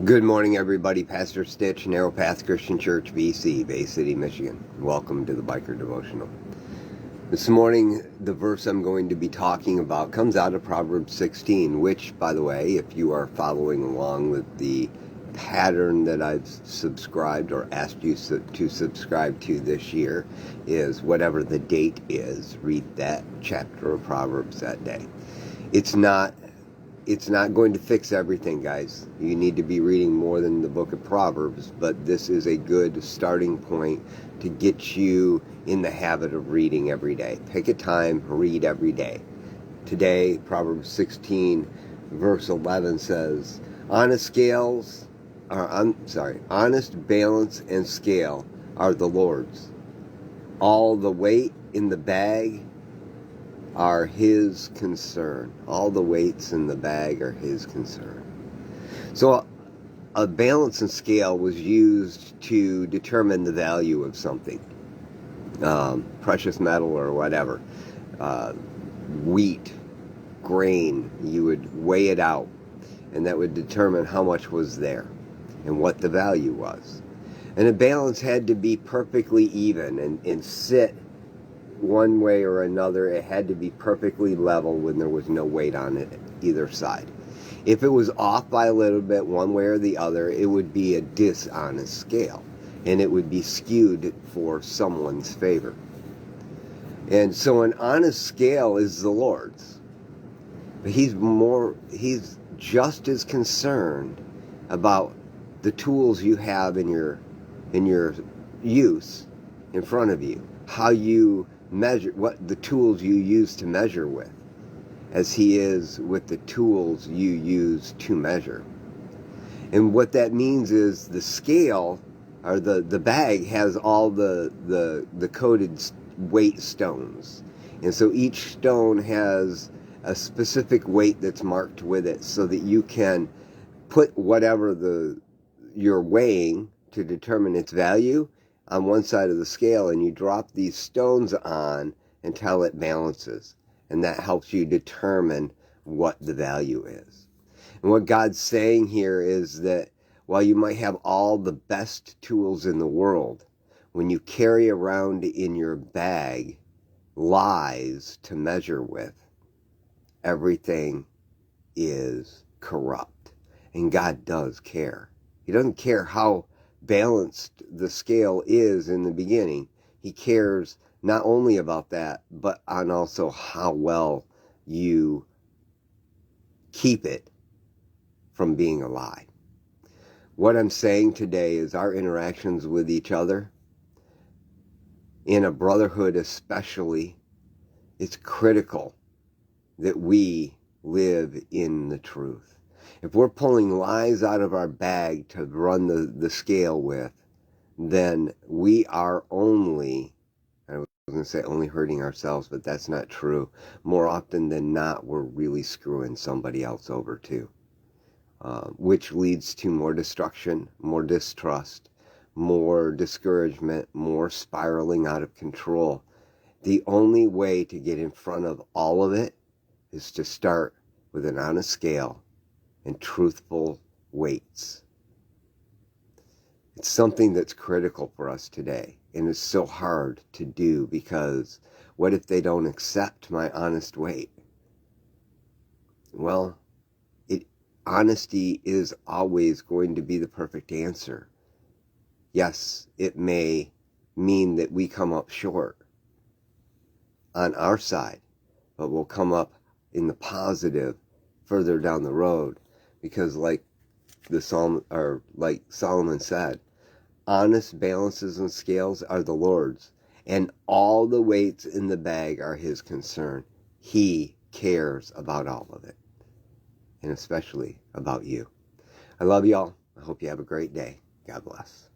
Good morning, everybody. Pastor Stitch, Narrow Path Christian Church, BC, Bay City, Michigan. Welcome to the Biker Devotional. This morning, the verse I'm going to be talking about comes out of Proverbs 16, which, by the way, if you are following along with the pattern that I've subscribed or asked you to subscribe to this year, is whatever the date is, read that chapter of Proverbs that day. It's not going to fix everything, guys. You need to be reading more than the book of Proverbs, but this is a good starting point to get you in the habit of reading every day. Pick a time, read every day. Today, Proverbs 16, verse 11 says, honest balance and scale are the Lord's. All the weight in the bag are his concern. All the weights in the bag are his concern. So a balance and scale was used to determine the value of something. Precious metal or whatever. Wheat, grain, you would weigh it out, and that would determine how much was there and what the value was. And a balance had to be perfectly even and sit one way or another. It had to be perfectly level when there was no weight on it either side. If it was off by a little bit one way or the other, it would be a dishonest scale, and it would be skewed for someone's favor. And so an honest scale is the Lord's. But he's just as concerned about the tools you have in your use in front of you, how you measure, what the tools you use to measure with, as he is with the tools you use to measure. And what that means is the scale, or the bag, has all the coded weight stones. And so each stone has a specific weight that's marked with it, so that you can put whatever you're weighing to determine its value on one side of the scale, and you drop these stones on until it balances. And that helps you determine what the value is. And what God's saying here is that while you might have all the best tools in the world, when you carry around in your bag lies to measure with, everything is corrupt. And God does care. He doesn't care how balanced the scale is in the beginning. He cares not only about that, but on also how well you keep it from being a lie. What I'm saying today is our interactions with each other, in a brotherhood especially, it's critical that we live in the truth. If we're pulling lies out of our bag to run the scale with, then we are only, I was going to say only hurting ourselves, but that's not true. More often than not, we're really screwing somebody else over too, which leads to more destruction, more distrust, more discouragement, more spiraling out of control. The only way to get in front of all of it is to start with an honest scale and truthful weights. It's something that's critical for us today, and it's so hard to do, because what if they don't accept my honest weight? Well, honesty is always going to be the perfect answer. Yes, it may mean that we come up short on our side, but we'll come up in the positive further down the road, because like Solomon said, honest balances and scales are the Lord's, and all the weights in the bag are his concern. He cares about all of it, and especially about you. I love y'all. I hope you have a great day. God bless.